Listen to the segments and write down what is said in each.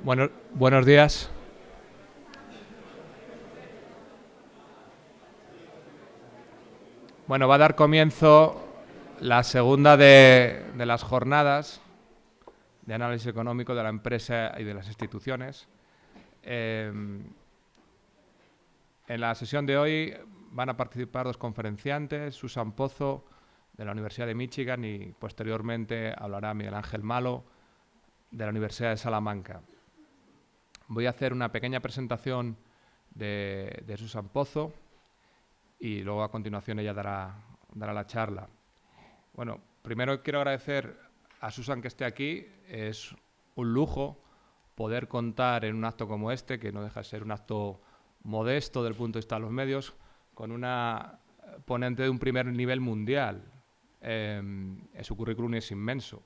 Buenos días. Bueno, va a dar comienzo la segunda de las jornadas de análisis económico de la empresa y de las instituciones. En la sesión de hoy van a participar dos conferenciantes, Susan Pozo, de la Universidad de Michigan, y posteriormente hablará Miguel Ángel Malo, de la Universidad de Salamanca. Voy a hacer una pequeña presentación de Susan Pozo y luego a continuación ella dará la charla. Bueno, primero quiero agradecer a Susan que esté aquí. Es un lujo poder contar en un acto como este, que no deja de ser un acto modesto desde el punto de vista de los medios, con una ponente de un primer nivel mundial. Su currículum es inmenso.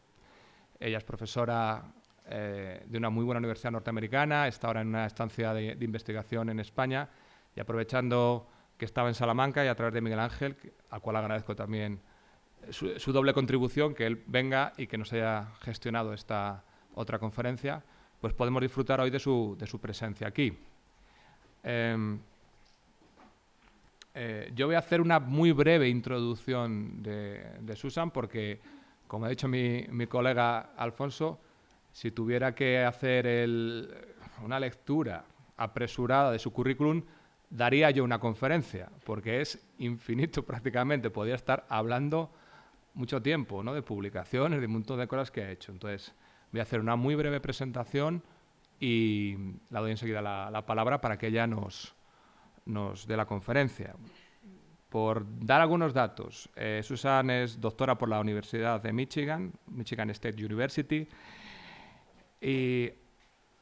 Ella es profesora de una muy buena universidad norteamericana, está ahora en una estancia de investigación en España, y aprovechando que estaba en Salamanca y a través de Miguel Ángel, al cual agradezco también su doble contribución, que él venga y que nos haya gestionado esta otra conferencia, pues podemos disfrutar hoy de su presencia aquí. Yo voy a hacer una muy breve introducción de Susan porque, como ha dicho mi colega Alfonso, si tuviera que hacer una lectura apresurada de su currículum, daría yo una conferencia, porque es infinito prácticamente. Podría estar hablando mucho tiempo, ¿no?, de publicaciones, de un montón de cosas que ha hecho. Entonces, voy a hacer una muy breve presentación y la doy enseguida la palabra para que ella nos dé la conferencia. Por dar algunos datos, Susan es doctora por la Universidad de Michigan, Michigan State University, y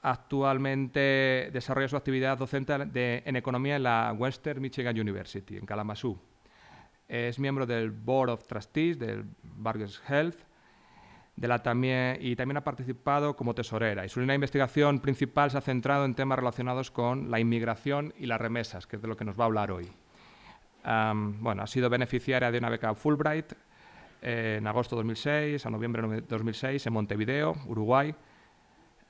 actualmente desarrolla su actividad docente en economía en la Western Michigan University, en Kalamazoo. Es miembro del Board of Trustees del Burgess Health y también ha participado como tesorera. Y su línea de investigación principal se ha centrado en temas relacionados con la inmigración y las remesas, que es de lo que nos va a hablar hoy. Ha sido beneficiaria de una beca Fulbright en agosto de 2006 a noviembre de 2006 en Montevideo, Uruguay.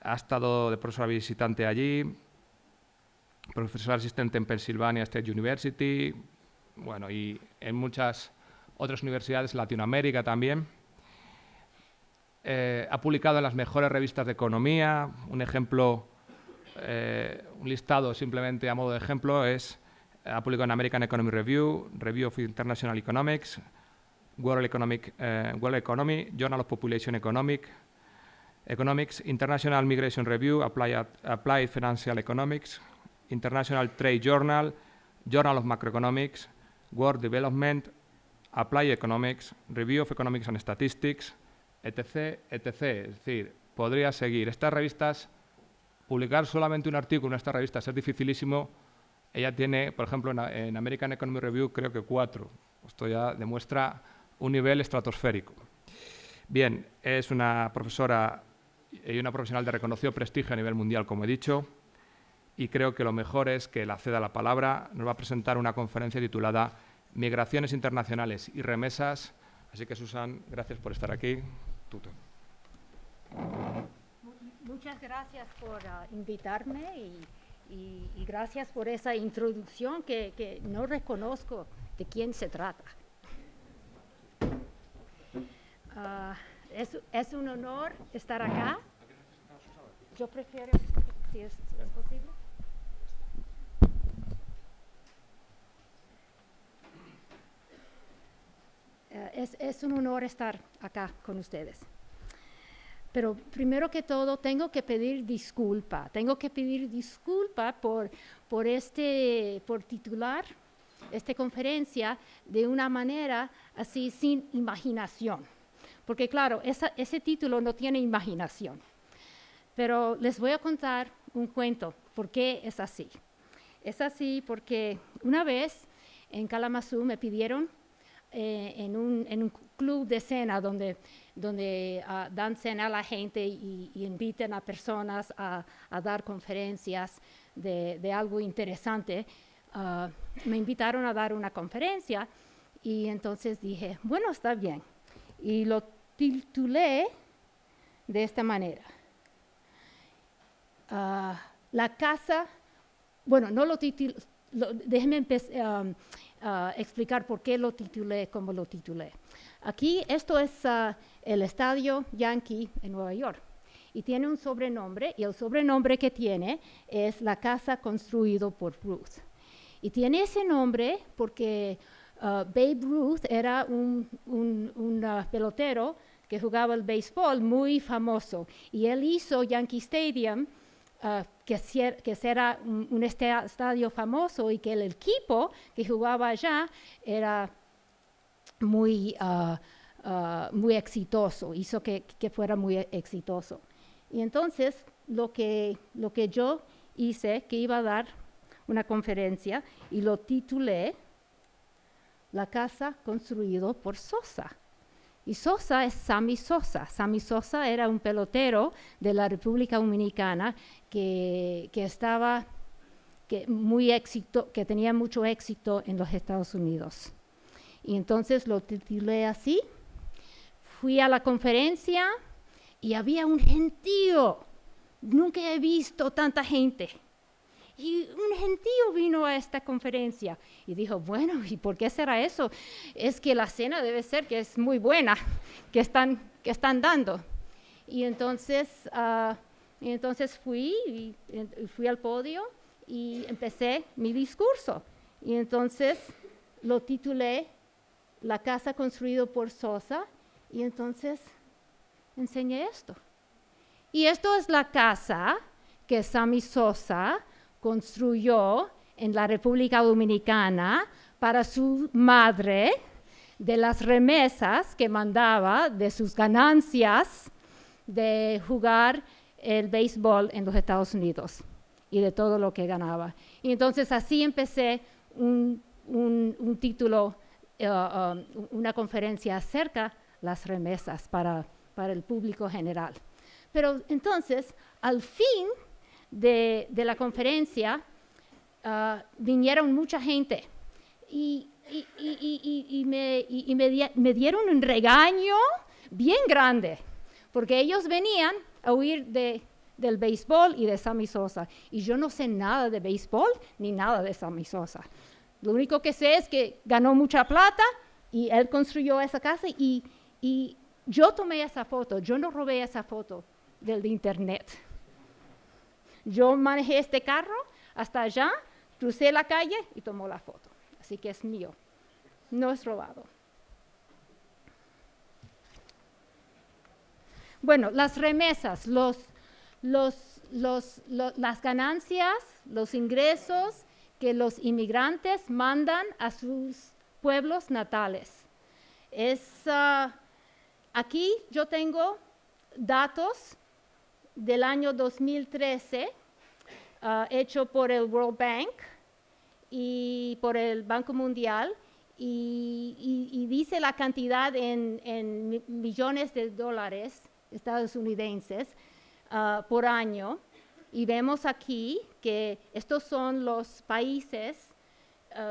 Ha estado de profesora visitante allí, profesora asistente en Pennsylvania State University, y en muchas otras universidades en Latinoamérica también. Ha publicado en las mejores revistas de economía. Un ejemplo, un listado simplemente a modo de ejemplo es: ha publicado en American Economic Review, Review of International Economics, World Economy, Journal of Population Economics, International Migration Review, Applied Financial Economics, International Trade Journal, Journal of Macroeconomics, World Development, Applied Economics, Review of Economics and Statistics, etc., etc. Es decir, podría seguir. Estas revistas, publicar solamente un artículo en estas revistas es dificilísimo. Ella tiene, por ejemplo, en American Economic Review, creo que 4. Esto ya demuestra un nivel estratosférico. Bien, es una profesora y una profesional de reconocido prestigio a nivel mundial, como he dicho, y creo que lo mejor es que le ceda la palabra. Nos va a presentar una conferencia titulada Migraciones internacionales y remesas. Así que, Susan, gracias por estar aquí. Muchas gracias por invitarme y gracias por esa introducción que no reconozco de quién se trata. Es un honor estar acá. Yo prefiero, si es posible. Es un honor estar acá con ustedes. Pero primero que todo tengo que pedir disculpa. Tengo que pedir disculpa por titular esta conferencia de una manera así sin imaginación. Porque claro, ese título no tiene imaginación. Pero les voy a contar un cuento. ¿Por qué es así? Es así porque una vez en Kalamazoo me pidieron en un club de cena donde dan cena a la gente y invitan a personas a dar conferencias de algo interesante. Me invitaron a dar una conferencia y entonces dije, bueno, está bien. Y lo titulé de esta manera. la casa, bueno, no lo titulé, déjenme explicar por qué lo titulé como lo titulé. Aquí, esto es el Estadio Yankee en Nueva York. Y tiene un sobrenombre, y el sobrenombre que tiene es la casa construida por Ruth. Y tiene ese nombre porque Babe Ruth era un pelotero que jugaba el béisbol muy famoso. Y él hizo Yankee Stadium, que era un estadio famoso, y que el equipo que jugaba allá era muy exitoso, hizo que fuera muy exitoso. Y entonces lo que yo hice, que iba a dar una conferencia, y lo titulé La casa construida por Sosa. Y Sosa es Sammy Sosa. Sammy Sosa era un pelotero de la República Dominicana que tenía mucho éxito en los Estados Unidos. Y entonces lo titulé así. Fui a la conferencia y había un gentío. Nunca he visto tanta gente. Y un gentío vino a esta conferencia y dijo, bueno, ¿y por qué será eso? Es que la cena debe ser que es muy buena, que están dando. Y entonces fui al podio y empecé mi discurso. Y entonces lo titulé La casa construida por Sosa, y entonces enseñé esto. Y esto es la casa que Sammy Sosa construyó en la República Dominicana para su madre, de las remesas que mandaba de sus ganancias de jugar el béisbol en los Estados Unidos y de todo lo que ganaba. Y entonces así empecé un título, una conferencia acerca de las remesas para el público general. Pero entonces, al fin de la conferencia, vinieron mucha gente y me dieron un regaño bien grande, porque ellos venían a oír del béisbol y de Sammy Sosa, y yo no sé nada de béisbol ni nada de Sammy Sosa. Lo único que sé es que ganó mucha plata y él construyó esa casa, y yo tomé esa foto. Yo no robé esa foto del internet. Yo manejé este carro hasta allá, crucé la calle y tomó la foto. Así que es mío, no es robado. Bueno, las remesas, las ganancias, los ingresos que los inmigrantes mandan a sus pueblos natales. Aquí yo tengo datos del año 2013, hecho por el World Bank y por el Banco Mundial, y dice la cantidad en millones de dólares estadounidenses por año. Y vemos aquí que estos son los países,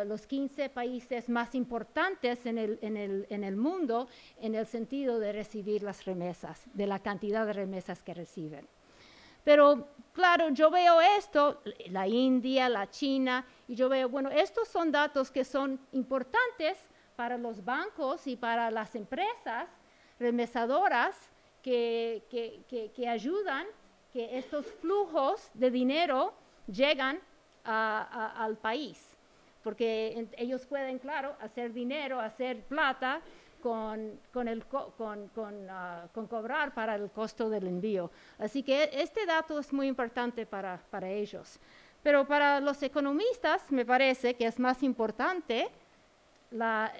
los 15 países más importantes en el mundo, en el sentido de recibir las remesas, de la cantidad de remesas que reciben. Pero claro, yo veo esto, la India, la China, y yo veo, bueno, estos son datos que son importantes para los bancos y para las empresas remesadoras que ayudan que estos flujos de dinero llegan al país. Porque ellos pueden, claro, hacer dinero, hacer plata con cobrar para el costo del envío. Así que este dato es muy importante para ellos. Pero para los economistas me parece que es más importante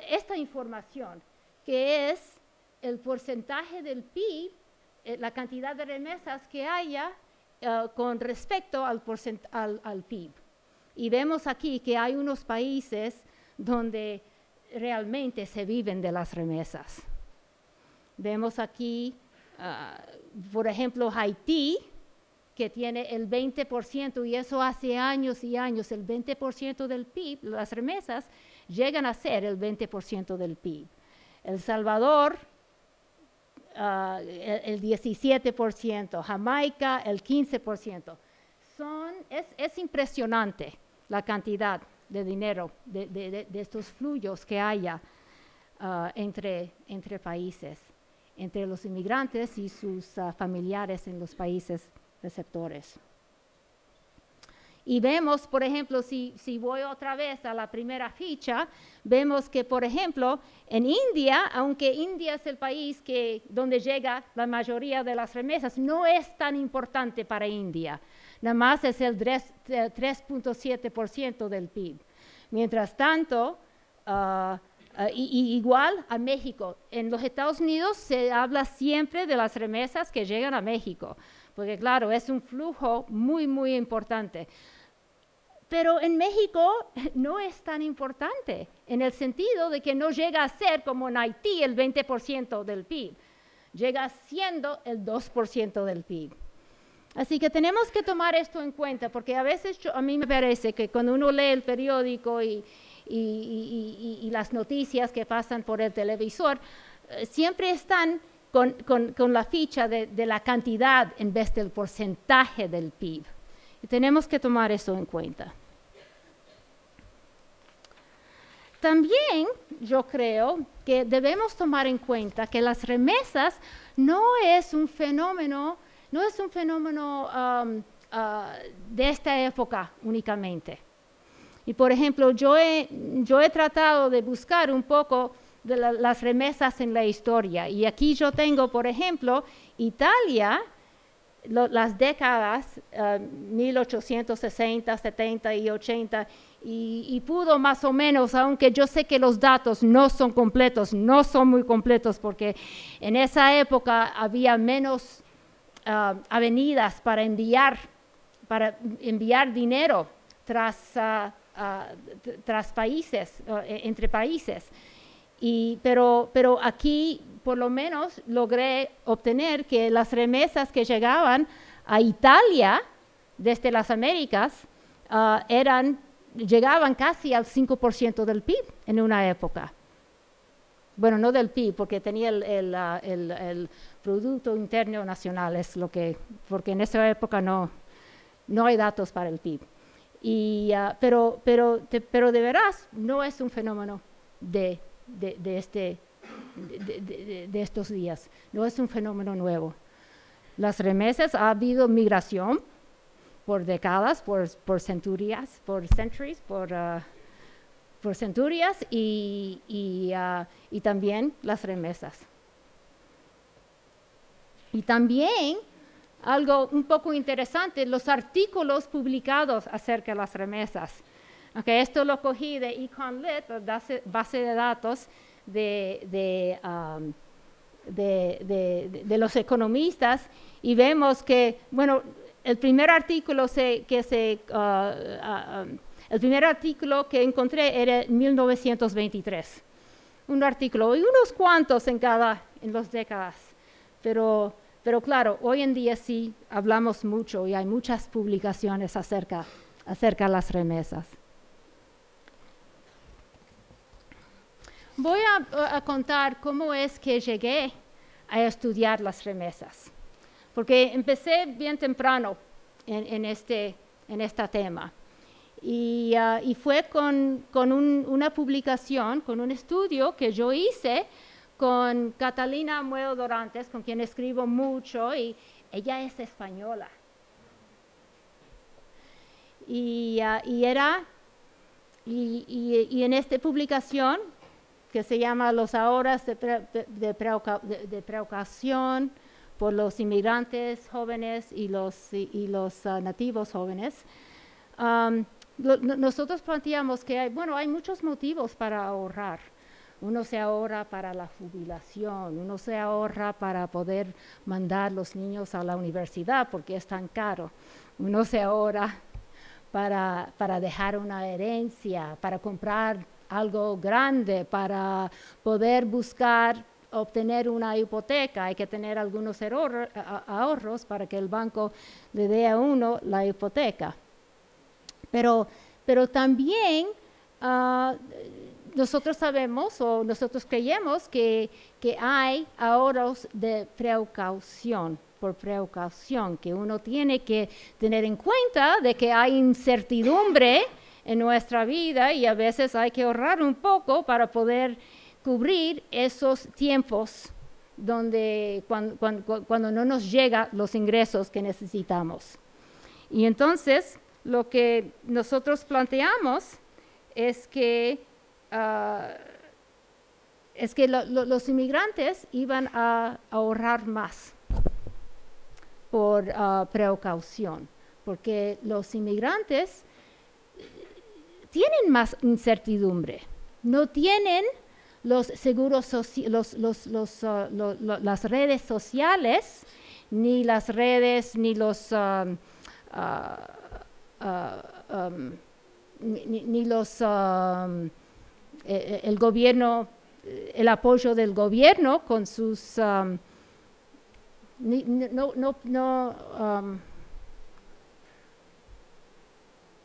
esta información, que es el porcentaje del PIB, la cantidad de remesas que haya con respecto al PIB. Y vemos aquí que hay unos países donde realmente se viven de las remesas. Vemos aquí, por ejemplo, Haití, que tiene el 20%, y eso hace años y años, el 20% del PIB, las remesas llegan a ser el 20% del PIB. El Salvador, el 17%, Jamaica, el 15%. es impresionante la cantidad de dinero, de estos flujos que haya entre países, entre los inmigrantes y sus familiares en los países receptores. Y vemos, por ejemplo, si voy otra vez a la primera ficha, vemos que, por ejemplo, en India, aunque India es el país donde llega la mayoría de las remesas, no es tan importante para India. Nada más es el 3.7% del PIB. Mientras tanto, igual a México. En los Estados Unidos se habla siempre de las remesas que llegan a México, porque claro, es un flujo muy, muy importante. Pero en México no es tan importante, en el sentido de que no llega a ser como en Haití el 20% del PIB, llega siendo el 2% del PIB. Así que tenemos que tomar esto en cuenta, porque a veces a mí me parece que cuando uno lee el periódico y las noticias que pasan por el televisor, siempre están con la ficha de la cantidad en vez del porcentaje del PIB. Y tenemos que tomar eso en cuenta. También yo creo que debemos tomar en cuenta que las remesas no es un fenómeno de esta época únicamente. Y por ejemplo, yo he tratado de buscar un poco de las remesas en la historia. Y aquí yo tengo, por ejemplo, Italia, las décadas 1860, 70 y 80, y pudo más o menos, aunque yo sé que los datos no son completos, no son muy completos, porque en esa época había menos avenidas para enviar dinero tras países, entre países. Pero aquí por lo menos logré obtener que las remesas que llegaban a Italia desde las Américas llegaban casi al 5% del PIB en una época. Bueno, no del PIB, porque tenía el Producto Interno Nacional, porque en esa época no hay datos para el PIB. Pero de veras no es un fenómeno de estos días, no es un fenómeno nuevo. Las remesas, ha habido migración por décadas, por centurias, y también las remesas. Y también algo un poco interesante, los artículos publicados acerca de las remesas. Okay, esto lo cogí de EconLit, base de datos de los economistas, y vemos que, bueno, el primer artículo que encontré era en 1923. Un artículo, y unos cuantos en las décadas. Pero claro, hoy en día sí hablamos mucho y hay muchas publicaciones acerca de las remesas. Voy a contar cómo es que llegué a estudiar las remesas, porque empecé bien temprano en este tema. Y fue con una publicación, con un estudio que yo hice con Catalina Muedo Dorantes, con quien escribo mucho, y ella es española. Y en esta publicación, que se llama Los ahorros de precaución por los inmigrantes jóvenes y los nativos jóvenes, nosotros planteamos que hay muchos motivos para ahorrar. Uno se ahorra para la jubilación, uno se ahorra para poder mandar los niños a la universidad porque es tan caro. Uno se ahorra para dejar una herencia, para comprar algo grande, para poder obtener una hipoteca. Hay que tener algunos ahorros para que el banco le dé a uno la hipoteca. Pero también nosotros sabemos nosotros creemos que hay ahorros de precaución por precaución, que uno tiene que tener en cuenta de que hay incertidumbre en nuestra vida y a veces hay que ahorrar un poco para poder cubrir esos tiempos donde cuando no nos llegan los ingresos que necesitamos. Y entonces lo que nosotros planteamos es que los inmigrantes iban a ahorrar más por precaución, porque los inmigrantes tienen más incertidumbre, no tienen los seguros las redes sociales, ni las redes, ni los el gobierno, el apoyo del gobierno con sus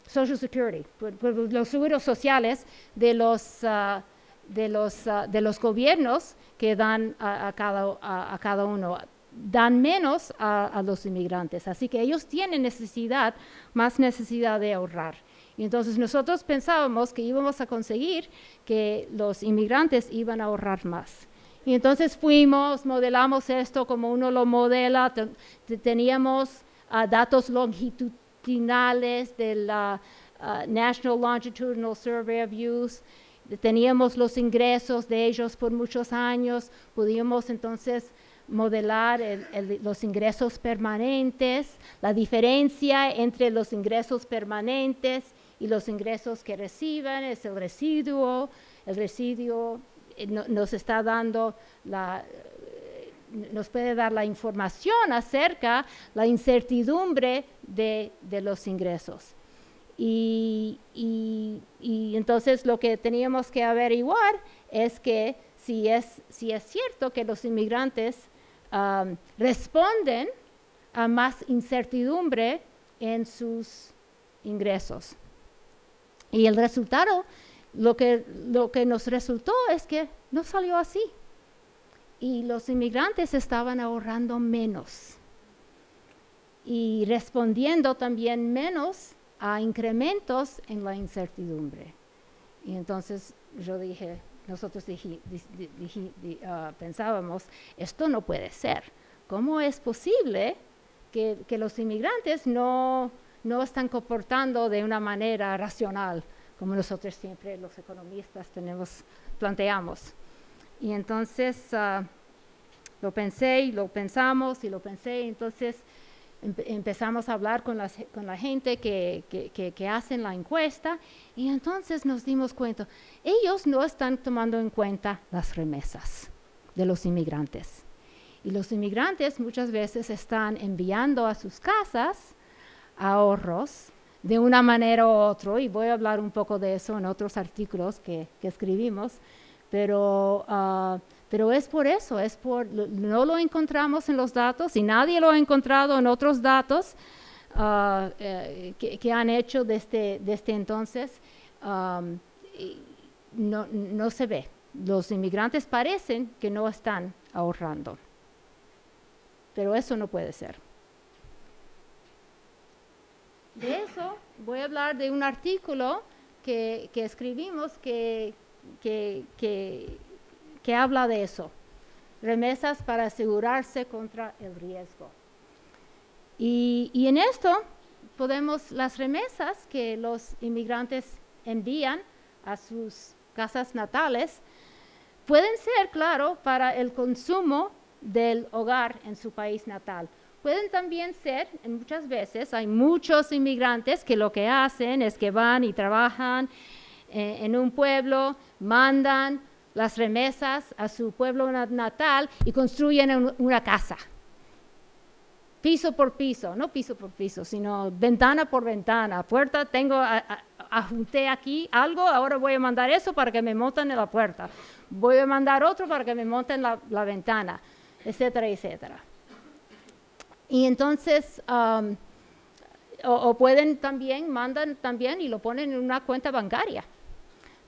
Social Security, los seguros sociales de los gobiernos que dan a cada uno, dan menos a los inmigrantes. Así que ellos tienen más necesidad de ahorrar. Y entonces nosotros pensábamos que íbamos a conseguir que los inmigrantes iban a ahorrar más. Y entonces modelamos esto como uno lo modela, teníamos datos longitudinales de la National Longitudinal Survey of Youth, teníamos los ingresos de ellos por muchos años, pudimos entonces modelar los ingresos permanentes, la diferencia entre los ingresos permanentes y los ingresos que reciben es el residuo nos está dando nos puede dar la información acerca de la incertidumbre de los ingresos. Y entonces lo que teníamos que averiguar es que si es cierto que los inmigrantes responden a más incertidumbre en sus ingresos. Y el resultado, lo que nos resultó es que no salió así. Y los inmigrantes estaban ahorrando menos y respondiendo también menos a incrementos en la incertidumbre. Y entonces nosotros pensábamos, esto no puede ser. ¿Cómo es posible que los inmigrantes no están comportando de una manera racional, como nosotros siempre los economistas planteamos? Y entonces lo pensamos, entonces empezamos a hablar con la gente que hacen la encuesta, y entonces nos dimos cuenta, ellos no están tomando en cuenta las remesas de los inmigrantes. Y los inmigrantes muchas veces están enviando a sus casas ahorros de una manera u otra, y voy a hablar un poco de eso en otros artículos que escribimos, pero es por eso, no lo encontramos en los datos y nadie lo ha encontrado en otros datos que han hecho desde entonces. No se ve. Los inmigrantes parecen que no están ahorrando, pero eso no puede ser. De eso voy a hablar de un artículo que escribimos que habla de eso, remesas para asegurarse contra el riesgo. Y en esto las remesas que los inmigrantes envían a sus casas natales pueden ser, claro, para el consumo del hogar en su país natal. Pueden también ser, muchas veces, hay muchos inmigrantes que lo que hacen es que van y trabajan en un pueblo, mandan las remesas a su pueblo natal y construyen una casa. Piso por piso, no piso por piso, sino ventana por ventana, puerta, junté aquí algo, ahora voy a mandar eso para que me monten en la puerta. Voy a mandar otro para que me monten la ventana, etcétera, etcétera. Y entonces, o pueden también, mandan también y lo ponen en una cuenta bancaria.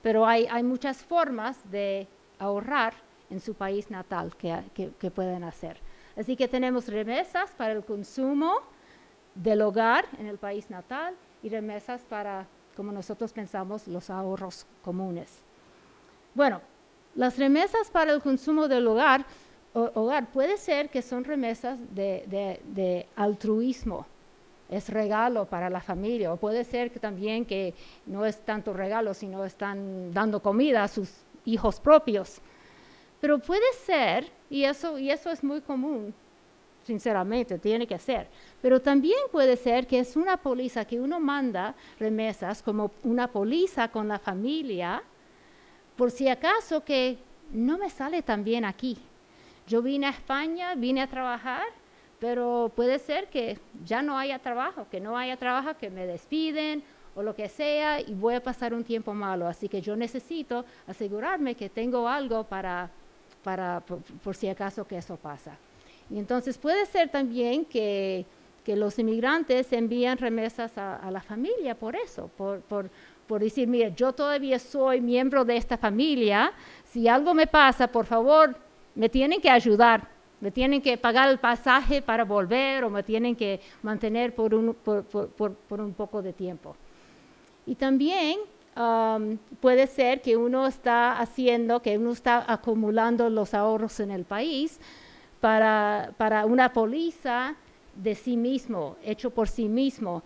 Pero hay muchas formas de ahorrar en su país natal que pueden hacer. Así que tenemos remesas para el consumo del hogar en el país natal y remesas para, como nosotros pensamos, los ahorros comunes. Bueno, las remesas para el consumo del hogar puede ser que son remesas de altruismo, es regalo para la familia, o puede ser que también que no es tanto regalo, sino están dando comida a sus hijos propios. Pero puede ser, y eso es muy común, sinceramente, tiene que ser, pero también puede ser que es una póliza que uno manda remesas como una póliza con la familia, por si acaso que no me sale tan bien aquí. Yo vine a España, vine a trabajar, pero puede ser que ya no haya trabajo, que me despiden o lo que sea y voy a pasar un tiempo malo. Así que yo necesito asegurarme que tengo algo por si acaso que eso pasa. Y entonces puede ser también que los inmigrantes envían remesas a la familia por eso, por decir, mira, yo todavía soy miembro de esta familia, si algo me pasa, por favor, me tienen que ayudar, me tienen que pagar el pasaje para volver o me tienen que mantener por un poco de tiempo. Y también puede ser que uno está acumulando los ahorros en el país para una póliza de sí mismo, hecho por sí mismo.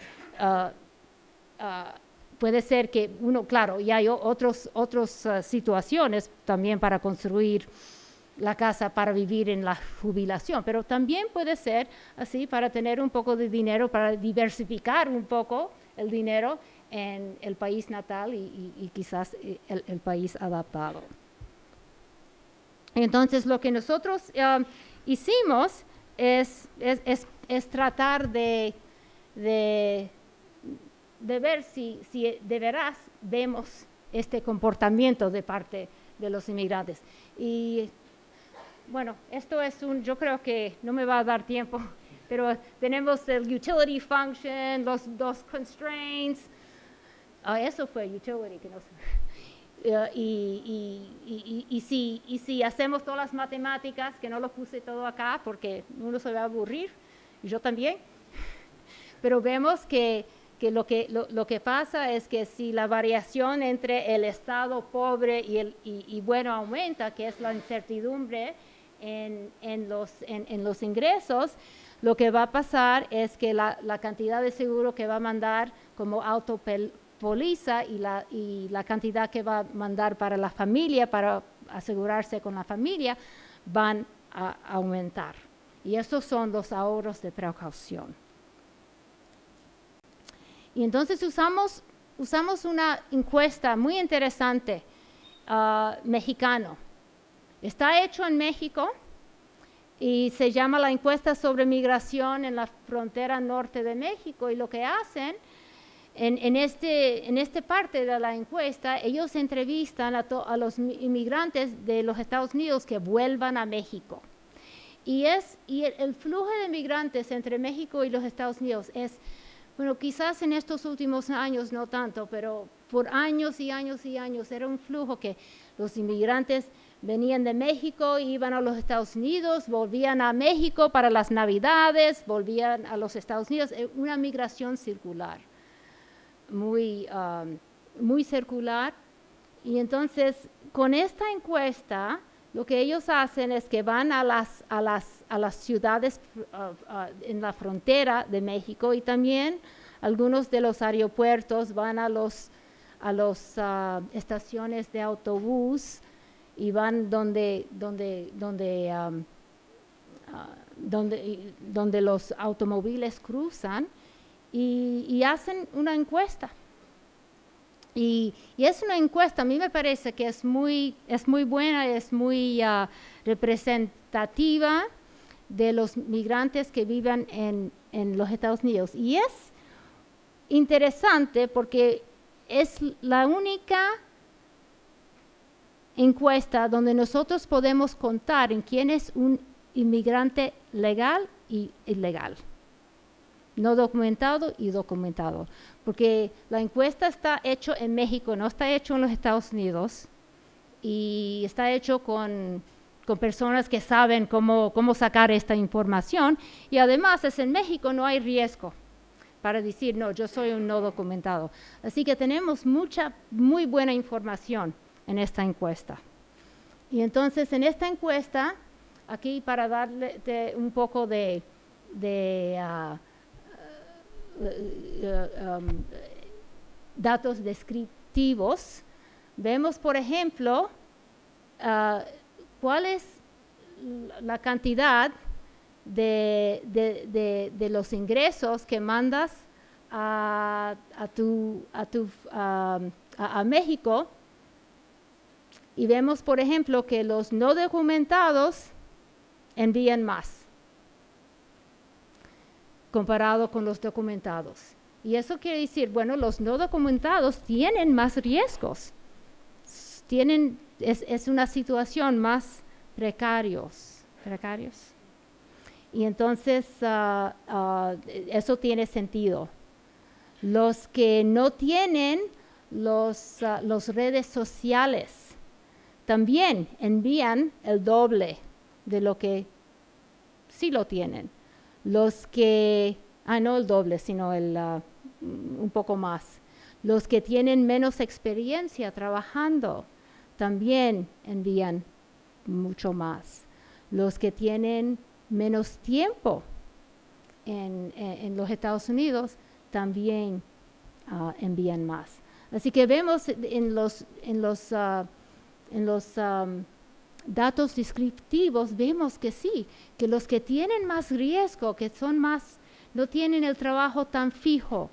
Puede ser que uno, claro, y hay otras situaciones también para construir la casa para vivir en la jubilación, pero también puede ser así para tener un poco de dinero, para diversificar un poco el dinero en el país natal y quizás el país adaptado. Entonces, lo que nosotros hicimos es tratar de ver si de veras vemos este comportamiento de parte de los inmigrantes. Y bueno, esto es yo creo que no me va a dar tiempo, pero tenemos el utility function, los dos constraints. Eso fue utility, que no sé. Y si hacemos todas las matemáticas, que no lo puse todo acá porque uno se va a aburrir, y yo también, pero vemos que lo que pasa es que si la variación entre el estado pobre y bueno aumenta, que es la incertidumbre en los ingresos, lo que va a pasar es que la cantidad de seguro que va a mandar como autopóliza y la cantidad que va a mandar para la familia, para asegurarse con la familia, van a aumentar. Y esos son los ahorros de precaución. Y entonces usamos una encuesta muy interesante mexicano. Está hecho en México y se llama la encuesta sobre migración en la frontera norte de México. Y lo que hacen en esta parte de la encuesta, ellos entrevistan a los inmigrantes de los Estados Unidos que vuelvan a México. Y el flujo de migrantes entre México y los Estados Unidos es, bueno, quizás en estos últimos años no tanto, pero por años y años y años era un flujo que los inmigrantes venían de México, iban a los Estados Unidos, volvían a México para las Navidades, volvían a los Estados Unidos, una migración circular, muy circular. Y entonces, con esta encuesta, lo que ellos hacen es que van a las ciudades en la frontera de México y también algunos de los aeropuertos van a las estaciones de autobús y van donde los automóviles cruzan y hacen una encuesta. Y es una encuesta, a mí me parece que es muy buena, es muy representativa de los migrantes que viven en los Estados Unidos. Y es interesante porque es la única encuesta donde nosotros podemos contar en quién es un inmigrante legal y ilegal. No documentado y documentado, porque la encuesta está hecho en México, no está hecho en los Estados Unidos y está hecho con con personas que saben cómo sacar esta información. Y además, en México no hay riesgo para decir, no, yo soy un no documentado. Así que tenemos muy buena información en esta encuesta. Y entonces, en esta encuesta, aquí para darle un poco de datos descriptivos, vemos, por ejemplo, cuál es la cantidad de los ingresos que mandas a México, y vemos, por ejemplo, que los no documentados envían más comparado con los documentados. Y eso quiere decir, bueno, los no documentados tienen más riesgos, es una situación más precarios. Y entonces eso tiene sentido. Los que no tienen los redes sociales también envían el doble de lo que sí lo tienen. Los que, no el doble, sino un poco más. Los que tienen menos experiencia trabajando también envían mucho más. Los que tienen menos tiempo en los Estados Unidos también envían más. Así que vemos en los datos descriptivos, vemos que sí, que los que tienen más riesgo, que no tienen el trabajo tan fijo,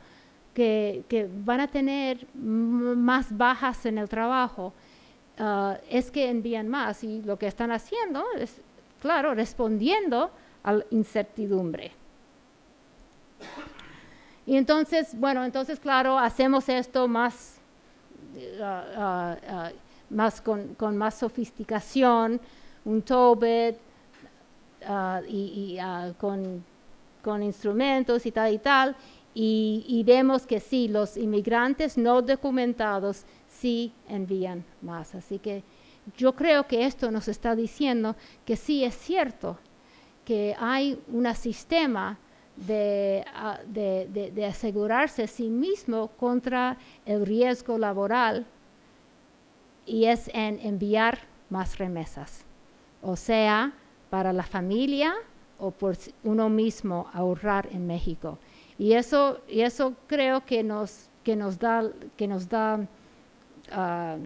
que van a tener más bajas en el trabajo, es que envían más. Y lo que están haciendo es, claro, respondiendo a la incertidumbre. Y entonces, claro, hacemos esto más con más sofisticación, un TOEFL con instrumentos y tal, y vemos que sí, los inmigrantes no documentados sí envían más. Así que yo creo que esto nos está diciendo que sí es cierto que hay un sistema de asegurarse a sí mismo contra el riesgo laboral, y es en enviar más remesas, o sea, para la familia o por uno mismo ahorrar en México. Y eso creo que nos da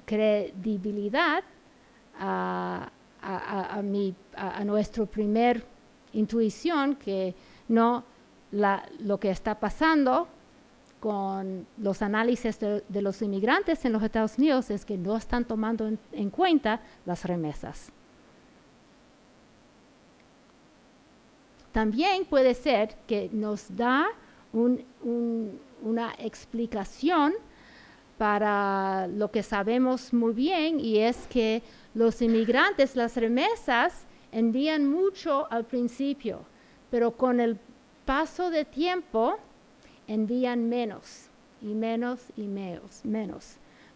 credibilidad a nuestra primer intuición, que no lo que está pasando con los análisis de los inmigrantes en los Estados Unidos es que no están tomando en cuenta las remesas. También puede ser que nos da una explicación para lo que sabemos muy bien, y es que los inmigrantes, las remesas, envían mucho al principio, pero con el paso de tiempo envían menos y menos y menos.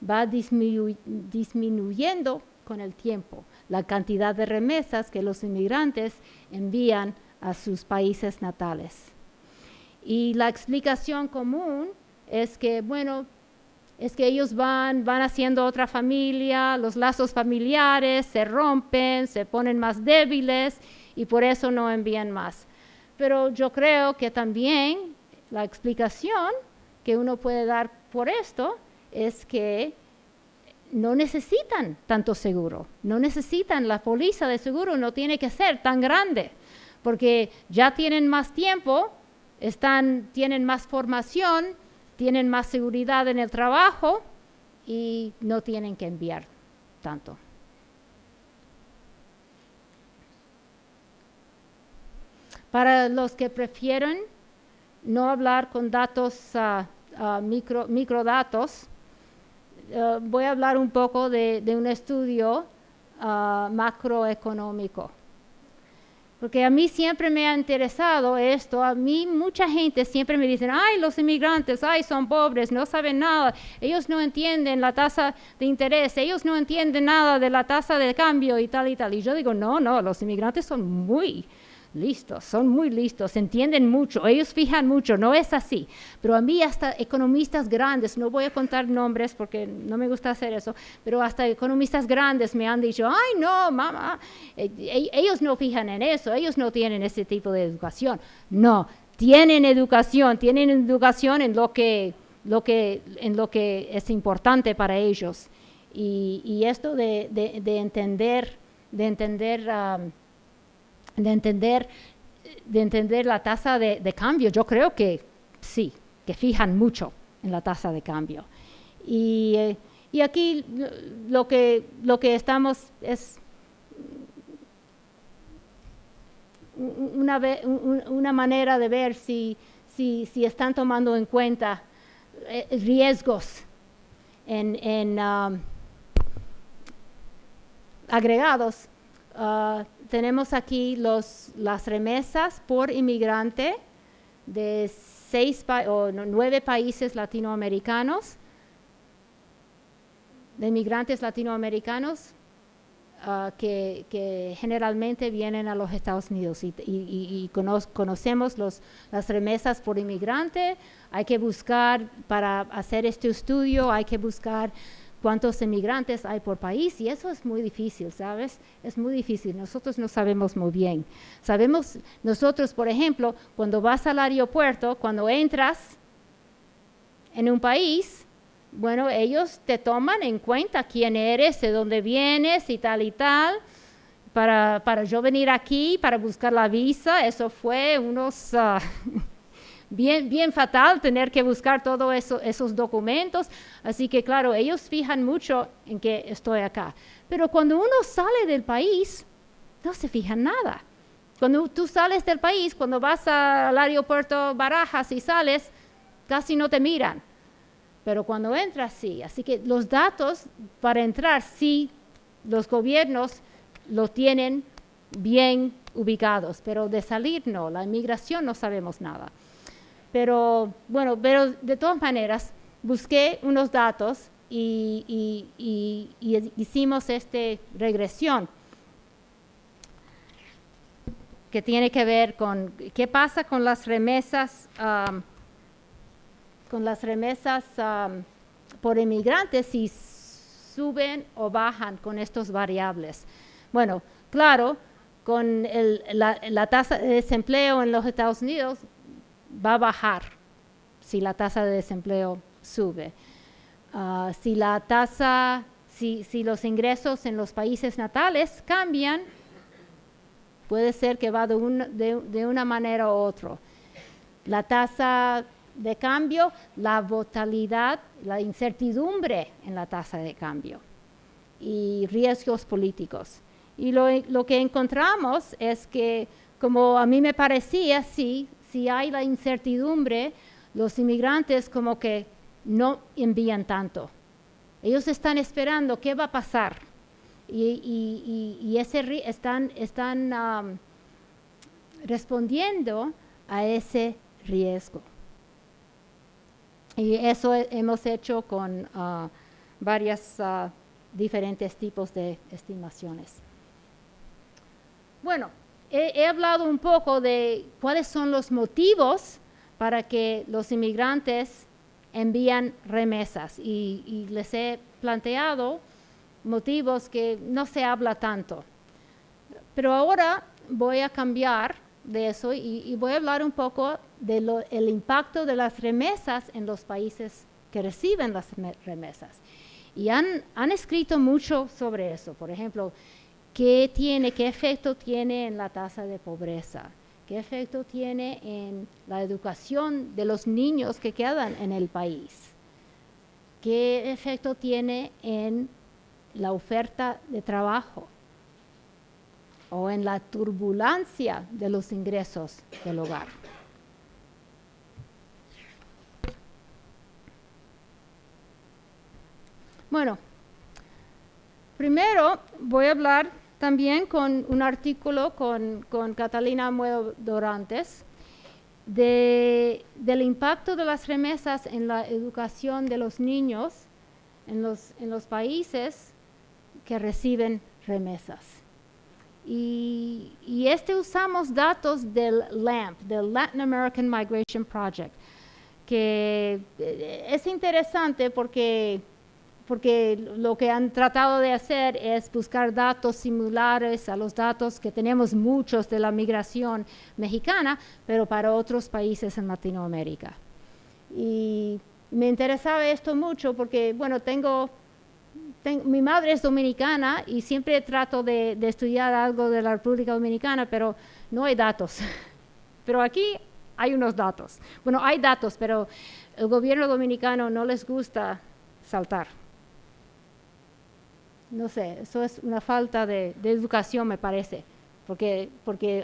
Va disminuyendo con el tiempo la cantidad de remesas que los inmigrantes envían a sus países natales. Y la explicación común es que, ellos van haciendo otra familia, los lazos familiares se rompen, se ponen más débiles y por eso no envían más. Pero yo creo que también la explicación que uno puede dar por esto es que no necesitan tanto seguro, no necesitan, la póliza de seguro no tiene que ser tan grande, porque ya tienen más tiempo, tienen más formación, tienen más seguridad en el trabajo y no tienen que enviar tanto. Para los que prefieren no hablar con datos, microdatos, voy a hablar un poco de un estudio macroeconómico. Porque a mí siempre me ha interesado esto. A mí mucha gente siempre me dice, ay, los inmigrantes, ay, son pobres, no saben nada. Ellos no entienden la tasa de interés, ellos no entienden nada de la tasa de cambio y tal y tal. Y yo digo, no, los inmigrantes son muy listos, entienden mucho, ellos fijan mucho, no es así. Pero a mí hasta economistas grandes, no voy a contar nombres porque no me gusta hacer eso, pero hasta economistas grandes me han dicho, ay no, mamá, ellos no fijan en eso, ellos no tienen ese tipo de educación. No, tienen educación en lo que es importante para ellos. Y esto de entender la tasa de cambio, yo creo que sí, que fijan mucho en la tasa de cambio. Y aquí lo que estamos es una manera de ver si están tomando en cuenta riesgos agregados. Tenemos aquí las remesas por inmigrante de 9 países latinoamericanos, de inmigrantes latinoamericanos que generalmente vienen a los Estados Unidos y conocemos las remesas por inmigrante. Hay que buscar, para hacer este estudio, hay que buscar cuántos inmigrantes hay por país, y eso es muy difícil, ¿sabes? Es muy difícil, nosotros no sabemos muy bien. Sabemos nosotros, por ejemplo, cuando vas al aeropuerto, cuando entras en un país, bueno, ellos te toman en cuenta quién eres, de dónde vienes y tal. Para yo venir aquí, para buscar la visa, eso fue bien fatal, tener que buscar todos esos documentos. Así que claro, ellos fijan mucho en que estoy acá. Pero cuando uno sale del país, no se fijan nada. Cuando tú sales del país, cuando vas al aeropuerto Barajas y sales, casi no te miran. Pero cuando entras, sí. Así que los datos para entrar, sí, los gobiernos los tienen bien ubicados. Pero de salir, no. La inmigración no sabemos nada. Pero de todas maneras, busqué unos datos y hicimos esta regresión que tiene que ver con qué pasa con las remesas por inmigrantes, si suben o bajan con estas variables. Bueno, claro, con la tasa de desempleo en los Estados Unidos va a bajar si la tasa de desempleo sube. Si los ingresos en los países natales cambian, puede ser que va de una manera u otra. La tasa de cambio, la volatilidad, la incertidumbre en la tasa de cambio y riesgos políticos. Y lo que encontramos es que, como a mí me parecía, si hay la incertidumbre, los inmigrantes como que no envían tanto. Ellos están esperando qué va a pasar y están respondiendo a ese riesgo. Y eso hemos hecho con varios diferentes tipos de estimaciones. Bueno, he hablado un poco de cuáles son los motivos para que los inmigrantes envían remesas y les he planteado motivos que no se habla tanto. Pero ahora voy a cambiar de eso y voy a hablar un poco del impacto de las remesas en los países que reciben las remesas. Y han escrito mucho sobre eso. Por ejemplo, qué efecto tiene en la tasa de pobreza, qué efecto tiene en la educación de los niños que quedan en el país, qué efecto tiene en la oferta de trabajo o en la turbulencia de los ingresos del hogar. Bueno, primero voy a hablar también con un artículo con Catalina Amuedo Dorantes del impacto de las remesas en la educación de los niños en los países que reciben remesas. Y usamos datos del LAMP, del Latin American Migration Project, que es interesante porque lo que han tratado de hacer es buscar datos similares a los datos que tenemos muchos de la migración mexicana, pero para otros países en Latinoamérica. Y me interesaba esto mucho porque, bueno, mi madre es dominicana y siempre trato de estudiar algo de la República Dominicana, pero no hay datos. Pero aquí hay unos datos. Bueno, hay datos, pero el gobierno dominicano no les gusta saltar. No sé, eso es una falta de educación, me parece, porque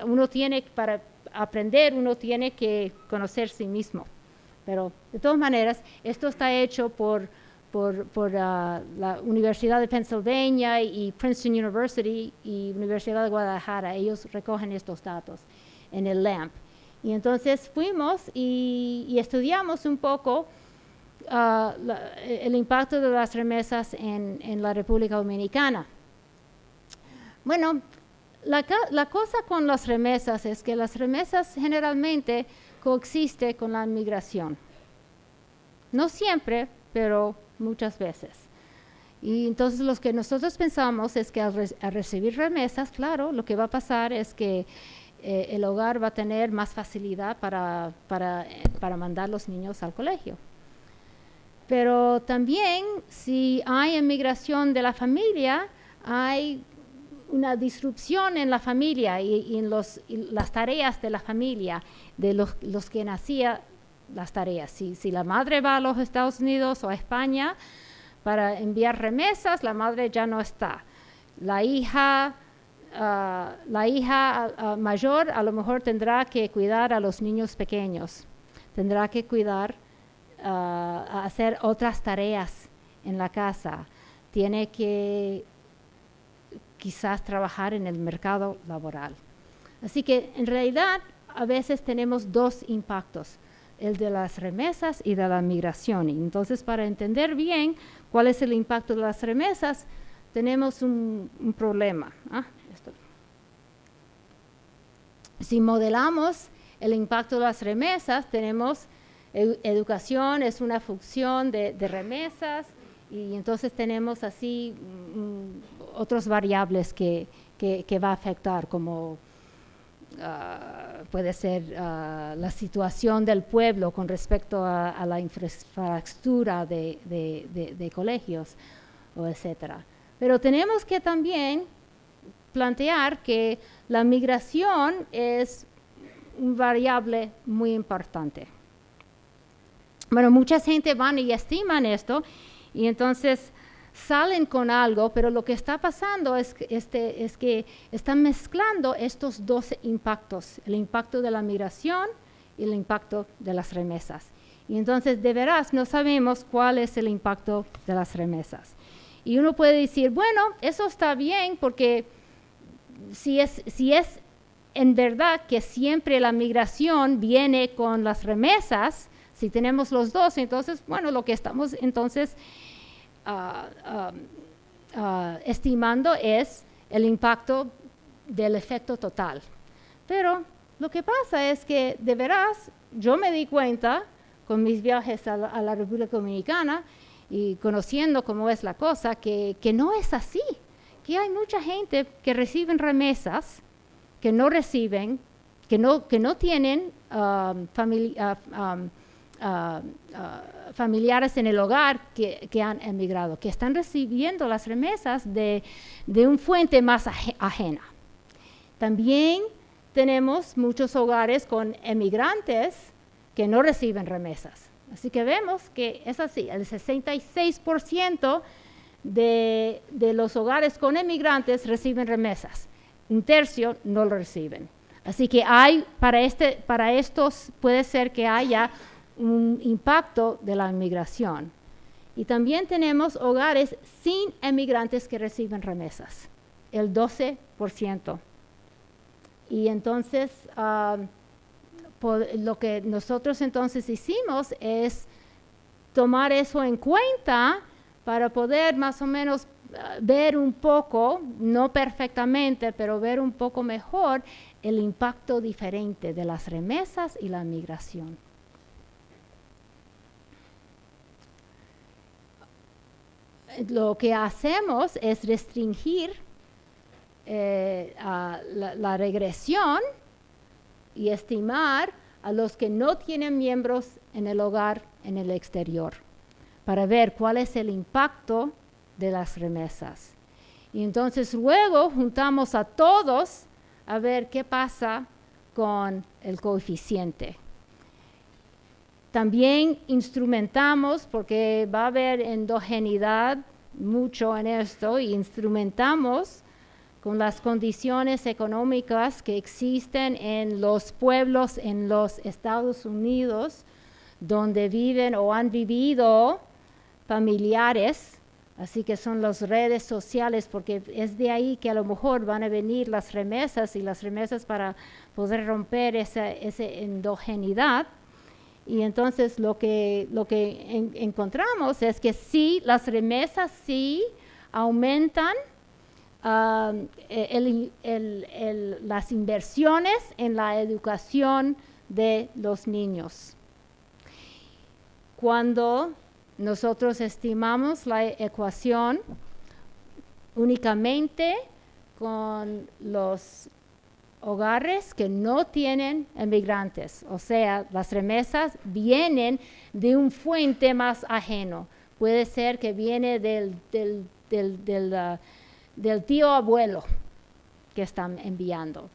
uno tiene, para aprender, uno tiene que conocer sí mismo. Pero, de todas maneras, esto está hecho por la Universidad de Pennsylvania y Princeton University y Universidad de Guadalajara. Ellos recogen estos datos en el LAMP. Y entonces fuimos y estudiamos un poco el impacto de las remesas en la República Dominicana. Bueno, la cosa con las remesas es que las remesas generalmente coexisten con la migración. No siempre, pero muchas veces. Y entonces lo que nosotros pensamos es que al recibir remesas, claro, lo que va a pasar es que el hogar va a tener más facilidad para mandar los niños al colegio. Pero también, si hay emigración de la familia, hay una disrupción en la familia y en las tareas de la familia, de los que nacían las tareas. Si la madre va a los Estados Unidos o a España para enviar remesas, la madre ya no está. La hija mayor a lo mejor tendrá que cuidar a los niños pequeños, tendrá que cuidar a hacer otras tareas en la casa, tiene que quizás trabajar en el mercado laboral. Así que en realidad a veces tenemos dos impactos, el de las remesas y de la migración. Y entonces, para entender bien cuál es el impacto de las remesas, tenemos un problema. Si modelamos el impacto de las remesas, tenemos educación es una función de remesas y entonces tenemos así otras variables que va a afectar, como puede ser la situación del pueblo con respecto a la infraestructura de colegios, o etcétera. Pero tenemos que también plantear que la migración es una variable muy importante. Bueno, mucha gente van y estiman esto y entonces salen con algo, pero lo que está pasando es que están mezclando estos dos impactos, el impacto de la migración y el impacto de las remesas. Y entonces, de veras, no sabemos cuál es el impacto de las remesas. Y uno puede decir, bueno, eso está bien, porque si es en verdad que siempre la migración viene con las remesas, si tenemos los dos, entonces, bueno, lo que estamos entonces estimando es el impacto del efecto total. Pero lo que pasa es que, de veras, yo me di cuenta con mis viajes a la República Dominicana y conociendo cómo es la cosa, que no es así, que hay mucha gente que reciben remesas, que no reciben, que no tienen familiares en el hogar que han emigrado, que están recibiendo las remesas de una fuente más ajena. También tenemos muchos hogares con emigrantes que no reciben remesas. Así que vemos que es así, el 66% de los hogares con emigrantes reciben remesas, un tercio no lo reciben. Así que para estos puede ser que haya un impacto de la inmigración. Y también tenemos hogares sin emigrantes que reciben remesas. el 12%. Y entonces, lo que nosotros entonces hicimos es tomar eso en cuenta para poder más o menos ver un poco, no perfectamente, pero ver un poco mejor el impacto diferente de las remesas y la migración. Lo que hacemos es restringir la regresión y estimar a los que no tienen miembros en el hogar en el exterior, para ver cuál es el impacto de las remesas. Y entonces luego juntamos a todos a ver qué pasa con el coeficiente. También instrumentamos, porque va a haber endogeneidad mucho en esto, y instrumentamos con las condiciones económicas que existen en los pueblos en los Estados Unidos, donde viven o han vivido familiares, así que son las redes sociales, porque es de ahí que a lo mejor van a venir las remesas, y las remesas para poder romper esa endogeneidad. Y entonces lo que encontramos es que sí, las remesas sí aumentan las inversiones en la educación de los niños. Cuando nosotros estimamos la ecuación únicamente con los hogares que no tienen inmigrantes, o sea, las remesas vienen de un fuente más ajeno. Puede ser que viene del tío abuelo que están enviando,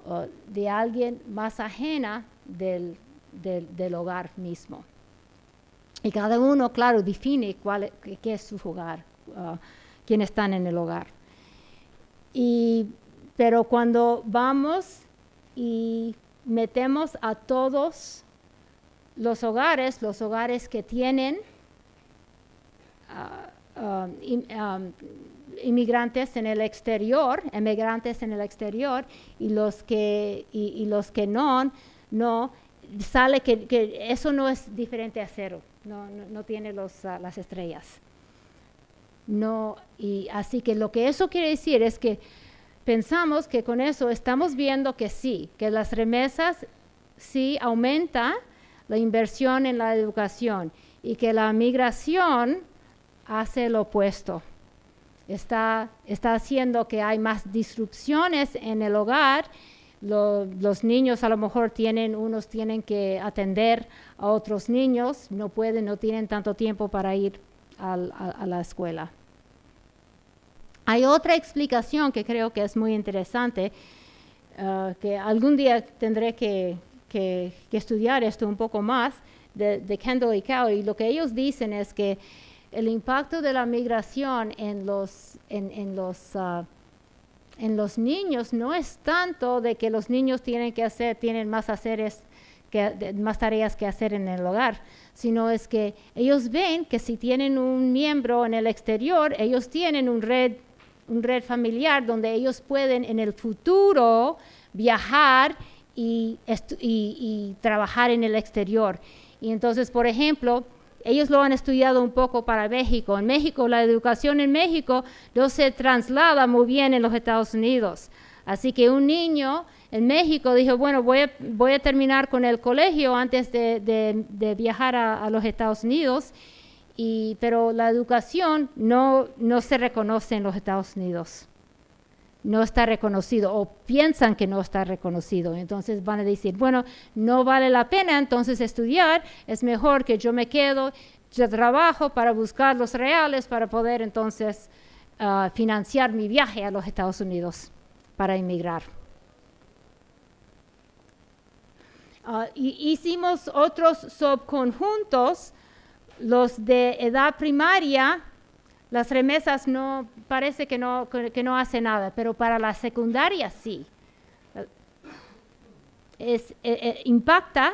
o de alguien más ajena del hogar mismo. Y cada uno, claro, define qué es su hogar, quiénes están en el hogar. Pero cuando vamos y metemos a todos los hogares que tienen inmigrantes en el exterior, y los que no, sale que eso no es diferente a cero, no tiene las estrellas. No, y así que lo que eso quiere decir es que pensamos que con eso estamos viendo que sí, que las remesas sí aumenta la inversión en la educación, y que la migración hace lo opuesto. Está haciendo que hay más disrupciones en el hogar. Los niños a lo mejor unos tienen que atender a otros niños, no tienen tanto tiempo para ir a la escuela. Hay otra explicación que creo que es muy interesante, que algún día tendré que estudiar esto un poco más, de Kendall y Cowie. Lo que ellos dicen es que el impacto de la migración en los niños no es tanto de que los niños tienen más tareas que hacer en el hogar, sino es que ellos ven que si tienen un miembro en el exterior, ellos tienen un red familiar donde ellos pueden en el futuro viajar y trabajar en el exterior. Y entonces, por ejemplo, ellos lo han estudiado un poco para México. En México, la educación en México no se traslada muy bien en los Estados Unidos. Así que un niño en México dijo, bueno, voy a terminar con el colegio antes de viajar a los Estados Unidos. Pero la educación no se reconoce en los Estados Unidos. No está reconocido, o piensan que no está reconocido. Entonces van a decir, bueno, no vale la pena entonces estudiar, es mejor que yo me quedo, yo trabajo para buscar los reales para poder entonces financiar mi viaje a los Estados Unidos para emigrar. Hicimos otros subconjuntos, los de edad primaria. Las remesas parece que no hace nada, pero para la secundaria sí. Impacta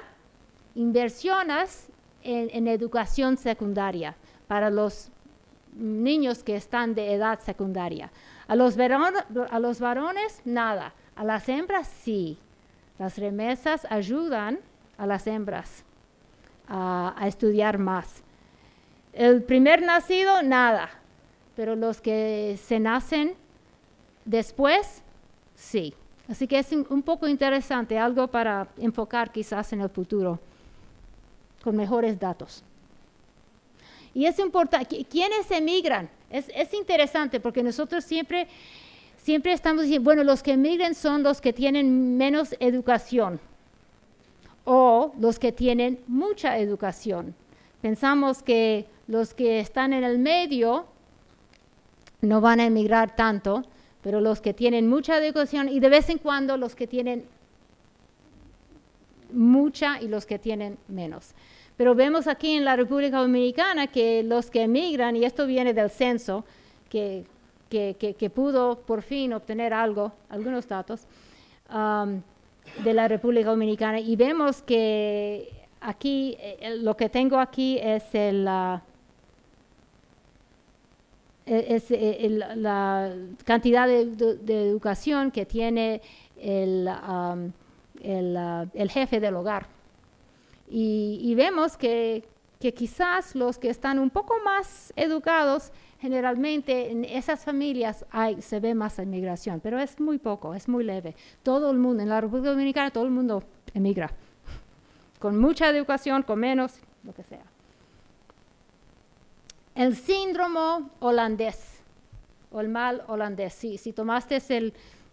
inversiones en educación secundaria para los niños que están de edad secundaria. A los varones, nada. A las hembras, sí. Las remesas ayudan a las hembras a estudiar más. El primer nacido, nada. Pero los que se nacen después, sí. Así que es un poco interesante, algo para enfocar quizás en el futuro, con mejores datos. Y es importante, ¿quiénes emigran? Es interesante porque nosotros siempre estamos diciendo, bueno, los que emigran son los que tienen menos educación o los que tienen mucha educación. Pensamos que los que están en el medio no van a emigrar tanto, pero los que tienen mucha educación y de vez en cuando los que tienen mucha y los que tienen menos. Pero vemos aquí en la República Dominicana que los que emigran, y esto viene del censo, que pudo por fin obtener algunos datos de la República Dominicana, y vemos que aquí, lo que tengo aquí es la cantidad de educación que tiene el jefe del hogar. Y vemos que quizás los que están un poco más educados, generalmente en esas familias se ve más emigración, pero es muy poco, es muy leve. Todo el mundo, en la República Dominicana, todo el mundo emigra, con mucha educación, con menos, lo que sea. El síndrome holandés, o el mal holandés. Si tomaste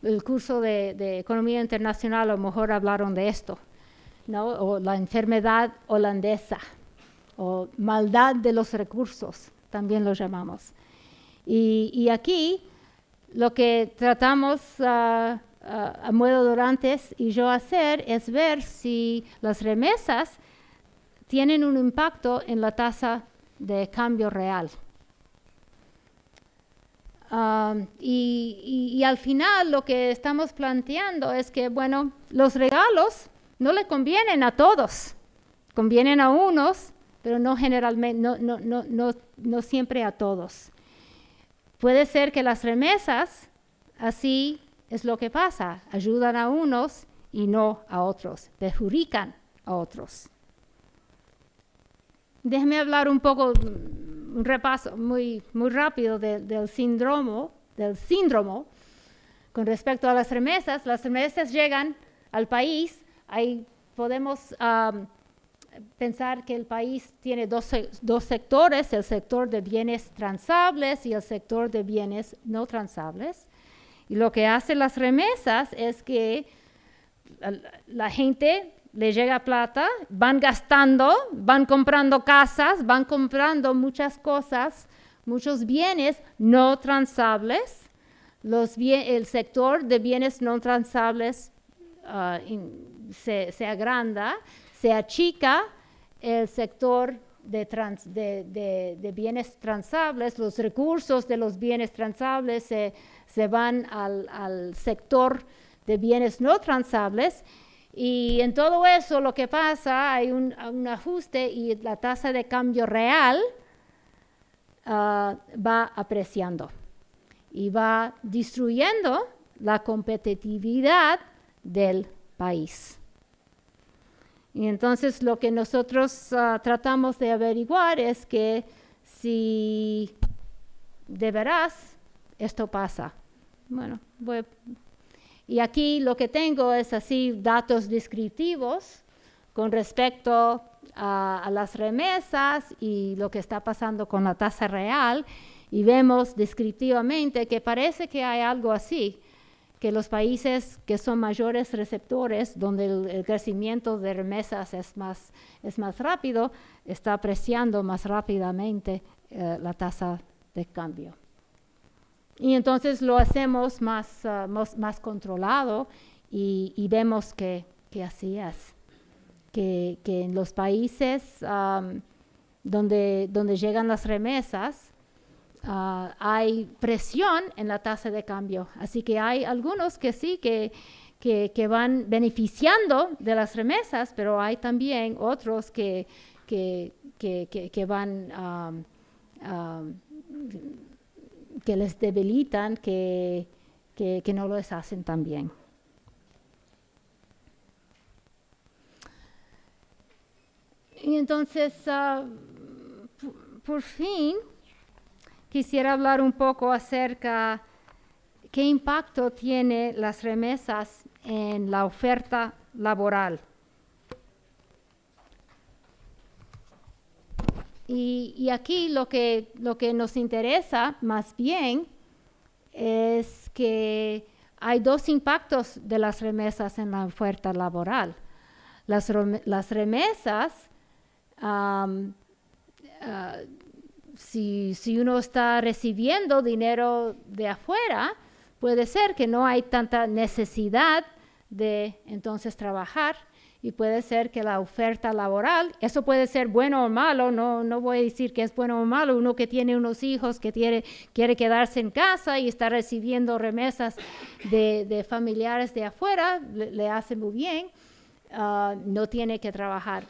el curso de Economía Internacional, a lo mejor hablaron de esto, ¿no? O la enfermedad holandesa, o maldad de los recursos, también lo llamamos. Y aquí lo que tratamos a modo Dorantes y yo hacer es ver si las remesas tienen un impacto en la tasa de cambio real. Y al final lo que estamos planteando es que, bueno, los regalos no le convienen a todos, convienen a unos, pero no generalmente, no siempre a todos. Puede ser que las remesas, así es lo que pasa, ayudan a unos y no a otros, perjudican a otros. Déjeme hablar un poco, un repaso muy rápido del síndrome con respecto a las remesas. Las remesas llegan al país, ahí podemos pensar que el país tiene dos sectores, el sector de bienes transables y el sector de bienes no transables. Y lo que hacen las remesas es que la gente le llega plata, van gastando, van comprando casas, van comprando muchas cosas, muchos bienes no transables. El sector de bienes no transables se agranda, se achica el sector de bienes transables, los recursos de los bienes transables se van al sector de bienes no transables. Y en todo eso lo que pasa, hay un ajuste y la tasa de cambio real va apreciando y va destruyendo la competitividad del país. Y entonces lo que nosotros tratamos de averiguar es que si de veras esto pasa. Bueno, y aquí lo que tengo es así datos descriptivos con respecto a las remesas y lo que está pasando con la tasa real, y vemos descriptivamente que parece que hay algo así, que los países que son mayores receptores, donde el crecimiento de remesas es más rápido, está apreciando más rápidamente la tasa de cambio. Y entonces lo hacemos más controlado y vemos que así es. Que en los países donde llegan las remesas, hay presión en la tasa de cambio. Así que hay algunos que sí, que van beneficiando de las remesas, pero hay también otros que van que les debilitan, que no les hacen tan bien. Y entonces, por fin, quisiera hablar un poco acerca de qué impacto tienen las remesas en la oferta laboral. Y aquí lo que nos interesa más bien es que hay dos impactos de las remesas en la oferta laboral. Las remesas, si uno está recibiendo dinero de afuera, puede ser que no hay tanta necesidad de entonces trabajar, y puede ser que la oferta laboral, eso puede ser bueno o malo, no voy a decir que es bueno o malo. Uno que tiene unos hijos que quiere quedarse en casa y está recibiendo remesas de familiares de afuera, le hace muy bien, no tiene que trabajar.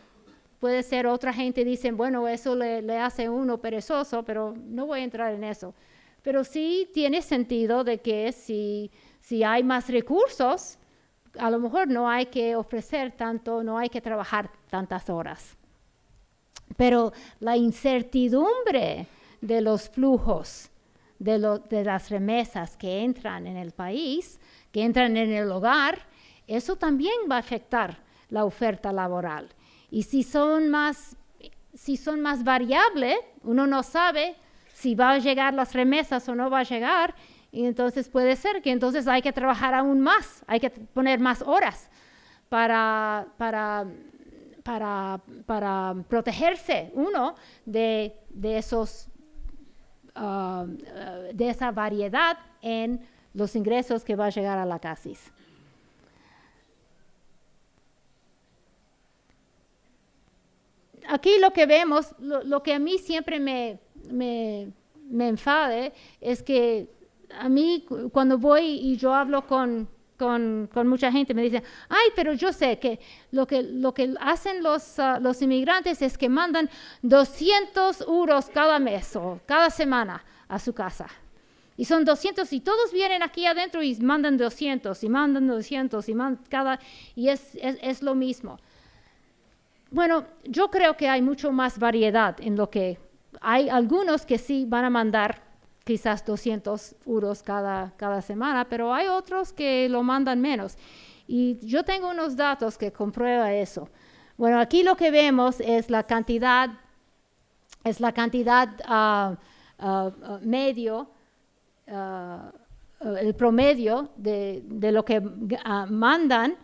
Puede ser otra gente dice, bueno, eso le hace uno perezoso, pero no voy a entrar en eso. Pero sí tiene sentido de que si hay más recursos, a lo mejor no hay que ofrecer tanto, no hay que trabajar tantas horas. Pero la incertidumbre de los flujos, de las remesas que entran en el país, que entran en el hogar, eso también va a afectar la oferta laboral. Y si son más variables, uno no sabe si va a llegar las remesas o no va a llegar. Y entonces puede ser que entonces hay que trabajar aún más, hay que poner más horas para protegerse uno de esa variedad en los ingresos que va a llegar a la CASIS. Aquí lo que vemos, lo que a mí siempre me enfade es que a mí cuando voy y yo hablo con mucha gente, me dicen, ay, pero yo sé que lo que hacen los inmigrantes es que mandan 200 euros cada mes o cada semana a su casa. Y son 200 y todos vienen aquí adentro y mandan 200 y mandan 200 y es lo mismo. Bueno, yo creo que hay mucho más variedad en lo que hay algunos que sí van a mandar quizás 200 euros cada semana, pero hay otros que lo mandan menos. Y yo tengo unos datos que comprueban eso. Bueno, aquí lo que vemos es la cantidad medio, el promedio de lo que mandan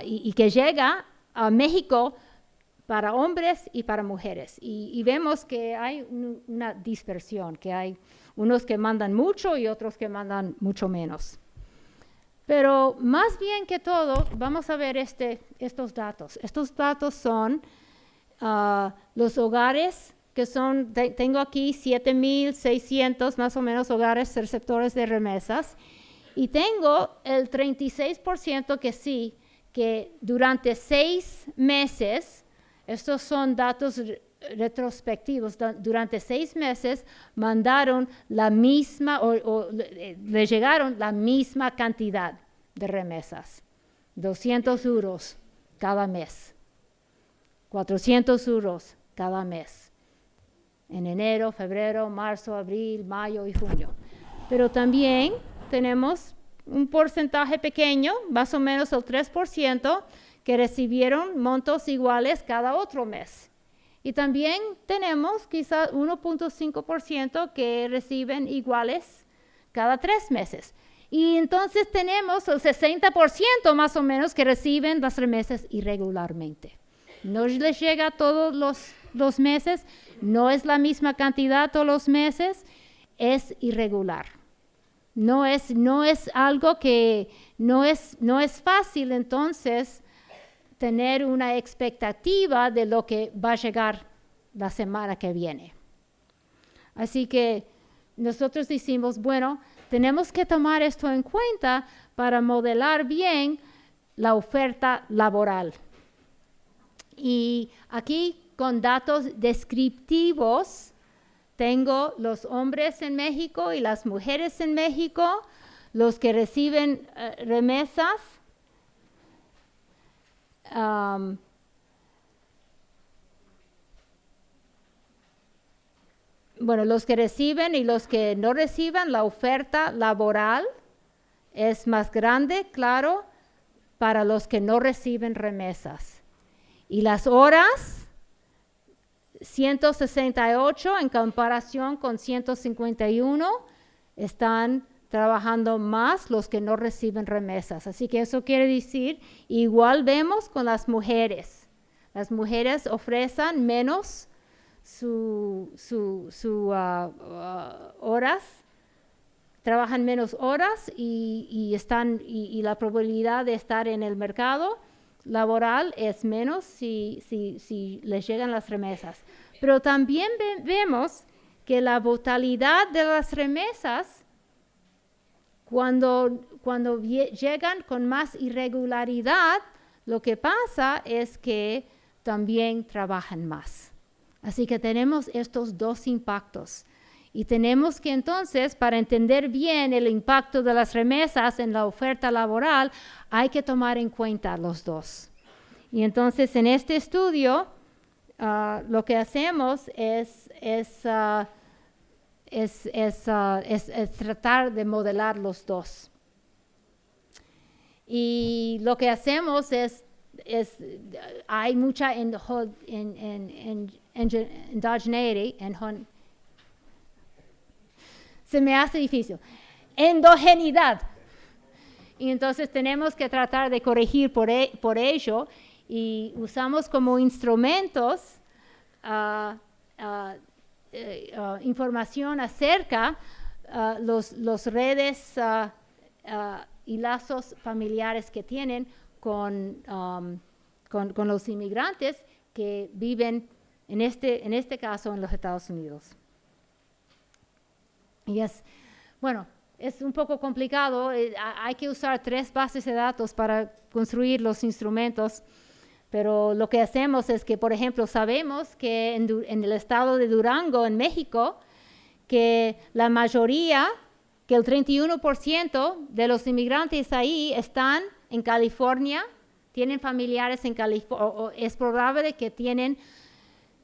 y que llega a México para hombres y para mujeres. Y vemos que hay una dispersión, que hay unos que mandan mucho y otros que mandan mucho menos. Pero más bien que todo, vamos a ver estos datos. Estos datos son los hogares que son, tengo aquí 7,600 más o menos hogares receptores de remesas, y tengo el 36% que sí, que durante 6 meses, estos son datos retrospectivos, durante 6 meses mandaron la misma o le llegaron la misma cantidad de remesas, 200 euros cada mes, 400 euros cada mes, en enero, febrero, marzo, abril, mayo y junio. Pero también tenemos un porcentaje pequeño, más o menos el 3%, que recibieron montos iguales cada otro mes. Y también tenemos quizás 1.5% que reciben iguales cada 3 meses. Y entonces tenemos el 60% más o menos que reciben las remesas irregularmente. No les llega todos los meses, no es la misma cantidad todos los meses, es irregular. No es algo que no es fácil entonces tener una expectativa de lo que va a llegar la semana que viene. Así que nosotros decimos, bueno, tenemos que tomar esto en cuenta para modelar bien la oferta laboral. Y aquí con datos descriptivos tengo los hombres en México y las mujeres en México, los que reciben remesas. Bueno, los que reciben y los que no reciben, la oferta laboral es más grande, claro, para los que no reciben remesas. Y las horas, 168 en comparación con 151, están trabajando más los que no reciben remesas. Así que eso quiere decir, igual vemos con las mujeres. Las mujeres ofrecen menos horas, trabajan menos horas y la probabilidad de estar en el mercado laboral es menos si les llegan las remesas. Pero también vemos que la brutalidad de las remesas, cuando llegan con más irregularidad, lo que pasa es que también trabajan más. Así que tenemos estos dos impactos. Y tenemos que entonces, para entender bien el impacto de las remesas en la oferta laboral, hay que tomar en cuenta los dos. Y entonces en este estudio, lo que hacemos es tratar de modelar los dos. Y lo que hacemos hay mucha endogeneity, se me hace difícil, endogeneidad. Y entonces tenemos que tratar de corregir por ello y usamos como instrumentos información acerca los redes y lazos familiares que tienen con los inmigrantes que viven, en este caso, en los Estados Unidos. Y es un poco complicado, hay que usar 3 bases de datos para construir los instrumentos, pero lo que hacemos es que, por ejemplo, sabemos que en el estado de Durango, en México, que la mayoría, que el 31% de los inmigrantes ahí están en California, tienen familiares en California, o es probable que tienen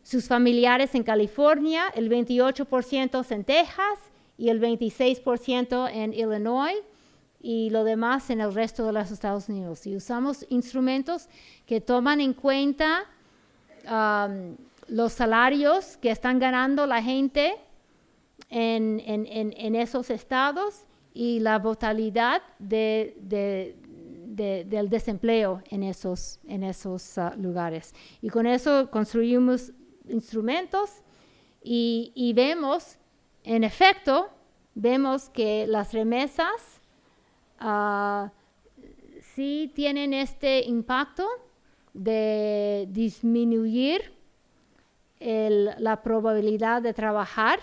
sus familiares en California, el 28% en Texas y el 26% en Illinois y lo demás en el resto de los Estados Unidos. Y usamos instrumentos que toman en cuenta los salarios que están ganando la gente en esos estados y la brutalidad del desempleo en esos lugares. Y con eso construimos instrumentos y vemos, en efecto, vemos que las remesas sí tienen este impacto de disminuir la probabilidad de trabajar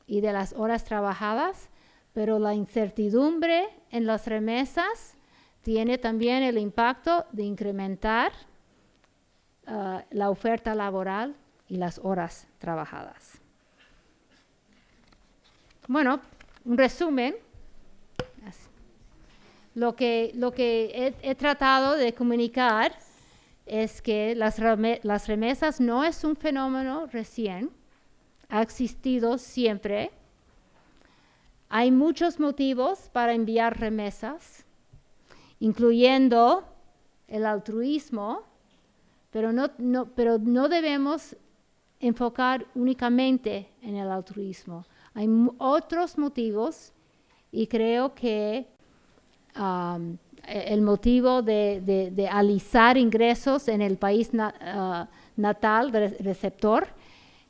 y de las horas trabajadas, pero la incertidumbre en las remesas tiene también el impacto de incrementar la oferta laboral y las horas trabajadas. Bueno, un resumen. Lo que he tratado de comunicar es que las remesas no es un fenómeno recién, ha existido siempre. Hay muchos motivos para enviar remesas, incluyendo el altruismo, pero no debemos enfocar únicamente en el altruismo. Hay otros motivos y creo que el motivo de alisar ingresos en el país natal del receptor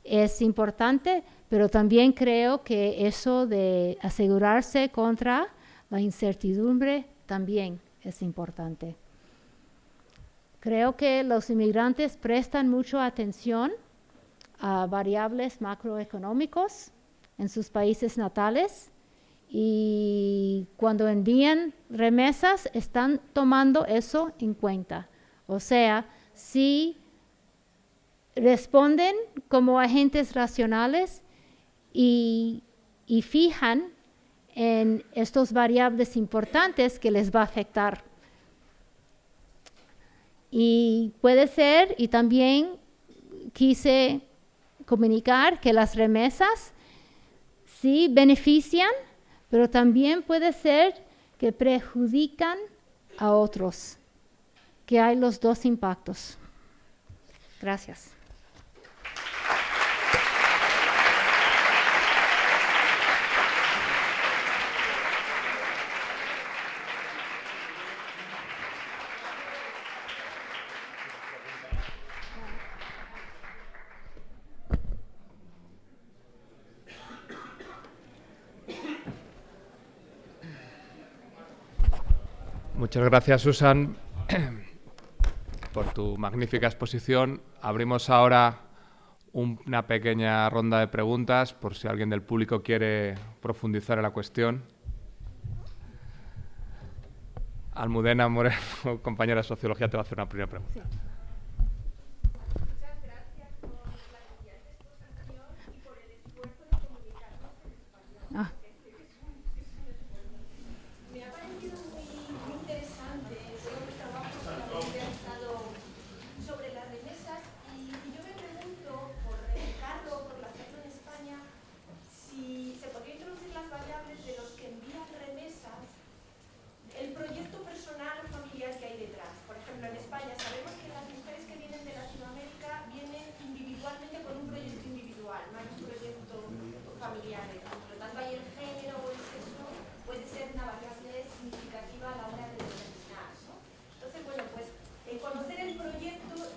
es importante, pero también creo que eso de asegurarse contra la incertidumbre también es importante. Creo que los inmigrantes prestan mucha atención a variables macroeconómicos en sus países natales y cuando envían remesas están tomando eso en cuenta. O sea, si responden como agentes racionales y fijan en estos variables importantes que les va a afectar. Y puede ser, y también quise comunicar que las remesas sí benefician, pero también puede ser que perjudican a otros, que hay los dos impactos. Gracias. Muchas gracias, Susan, por tu magnífica exposición. Abrimos ahora una pequeña ronda de preguntas por si alguien del público quiere profundizar en la cuestión. Almudena Moreno, compañera de Sociología, te va a hacer una primera pregunta. Sí. Muchas gracias por la brillante exposición y por el esfuerzo de comunicarnos en español. Me ha parecido muy interesante todos los trabajos que habéis realizado sobre las remesas y yo me pregunto, por replicarlo o por hacerlo en España, si se podría introducir las variables de los que envían remesas, el proyecto personal o familiar que hay detrás. Por ejemplo, en España sabemos que las mujeres que vienen de Latinoamérica vienen individualmente con un proyecto individual, no hay un proyecto familiar. Por lo tanto, ahí el género o el sexo puede ser una variable significativa a la hora de determinar, ¿no? Entonces, bueno, pues conocer el proyecto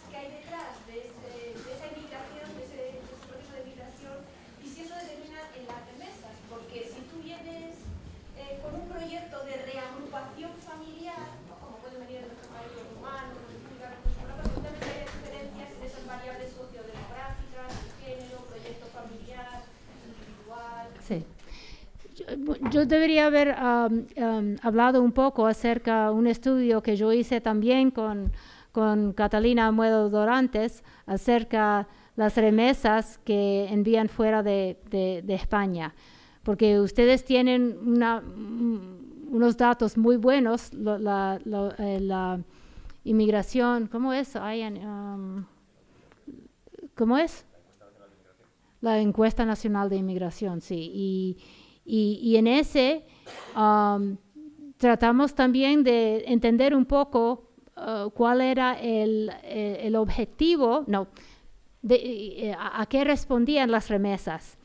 que hay detrás de esa inmigración, de ese proceso de migración, y si eso determina en las remesas, porque si tú vienes con un proyecto de reagrupación familiar, ¿no? Como pueden venir de nuestros países humanos, seguramente hay diferencias en esas variables sociodemográficas, género, proyecto familiar, individual. Sí. Yo debería haber hablado un poco acerca de un estudio que yo hice también con Catalina Amuedo Dorantes acerca de las remesas que envían fuera de España. Porque ustedes tienen unos datos muy buenos, la inmigración, ¿cómo es? ¿Cómo es? La encuesta nacional de inmigración, sí. Y en ese tratamos también de entender un poco cuál era el objetivo, a qué respondían las remesas.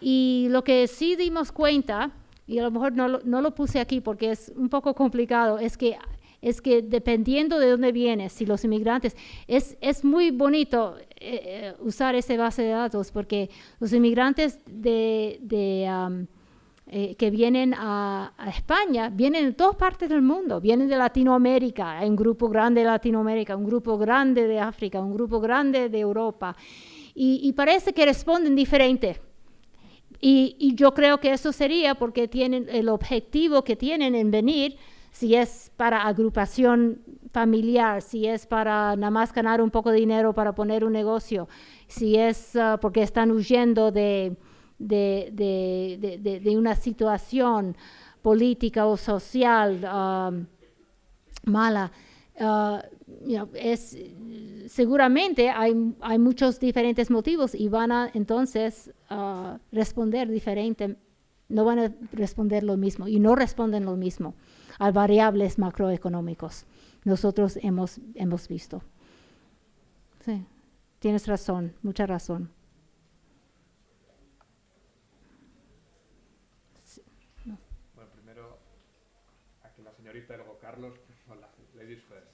Y lo que sí dimos cuenta, y a lo mejor no lo puse aquí porque es un poco complicado, es que dependiendo de dónde vienes, si los inmigrantes, es muy bonito usar esa base de datos porque los inmigrantes que vienen a España vienen de todas partes del mundo, vienen de Latinoamérica, hay un grupo grande de Latinoamérica, un grupo grande de África, un grupo grande de Europa, y parece que responden diferente. Y yo creo que eso sería porque tienen el objetivo que tienen en venir, si es para agrupación familiar, si es para nada más ganar un poco de dinero para poner un negocio, si es porque están huyendo de una situación política o social mala. Seguramente hay muchos diferentes motivos y van a entonces responder diferente, no van a responder lo mismo y no responden lo mismo a variables macroeconómicos. Nosotros hemos visto. Sí, tienes razón, mucha razón. Sí, no. Bueno, primero aquí la señorita y luego Carlos. Hola, ladies first.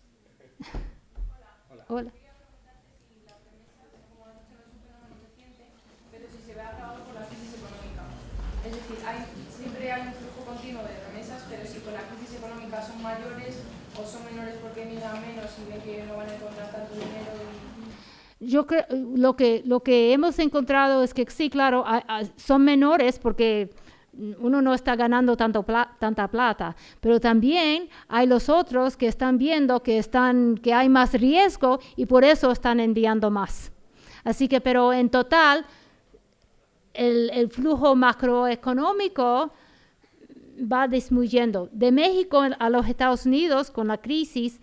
Hola. Quería preguntarte si las remesas, como has dicho, no es un fenómeno reciente, pero si se ve agravado por la crisis económica. Es decir, siempre hay un flujo continuo de remesas, pero si con la crisis económica son mayores o son menores porque migran menos y ven que no van a encontrar tanto dinero. Yo creo lo que hemos encontrado es que sí, claro, son menores porque uno no está ganando tanta plata, pero también hay los otros que están viendo que hay más riesgo y por eso están enviando más. Así que, pero en total, el flujo macroeconómico va disminuyendo. De México a los Estados Unidos, con la crisis,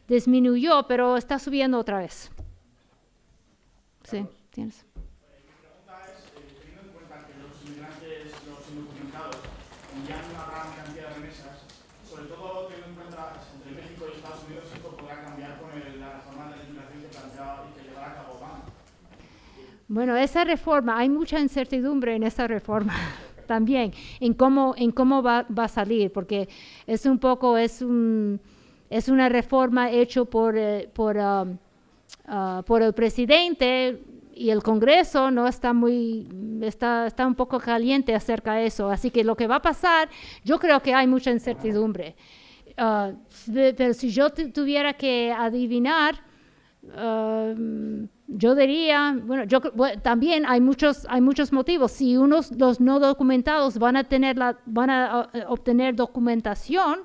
disminuyó, pero está subiendo otra vez. Sí, tienes. Mi pregunta es, teniendo en cuenta que los inmigrantes, los indocumentados, envían una gran cantidad de remesas, sobre todo teniendo en cuenta entre México y Estados Unidos, esto podrá cambiar con la reforma de la inmigración que planteaba y que llevará a cabo Obama. Bueno, esa reforma, hay mucha incertidumbre en esa reforma también, en cómo va a salir, porque es un poco, es una reforma hecha por el presidente, y el Congreso no está está un poco caliente acerca de eso. Así que lo que va a pasar, yo creo que hay mucha incertidumbre. Pero si yo tuviera que adivinar, yo diría, bueno, también hay muchos motivos. Si los no documentados van a obtener documentación,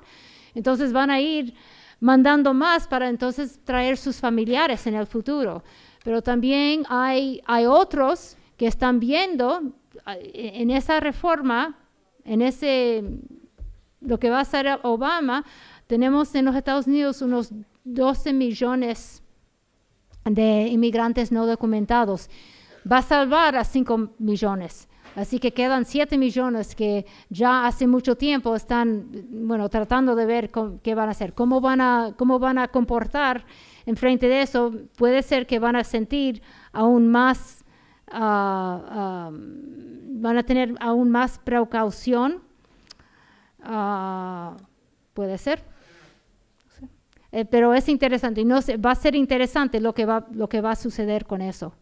entonces van a ir mandando más para entonces traer sus familiares en el futuro. Pero también hay otros que están viendo en esa reforma, lo que va a hacer Obama. Tenemos en los Estados Unidos unos 12 millones de inmigrantes no documentados. Va a salvar a 5 millones. Así que quedan 7 millones que ya hace mucho tiempo están, tratando de ver qué van a hacer, cómo van a comportar en frente de eso. Puede ser que van a sentir aún más, van a tener aún más precaución. Puede ser. Pero es interesante, y va a ser interesante lo que va a suceder con eso.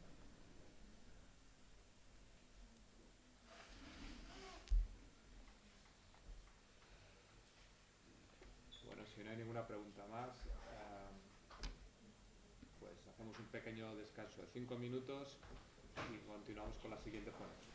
Bueno, si no hay ninguna pregunta más, pues hacemos un pequeño descanso de 5 minutos y continuamos con la siguiente ponencia.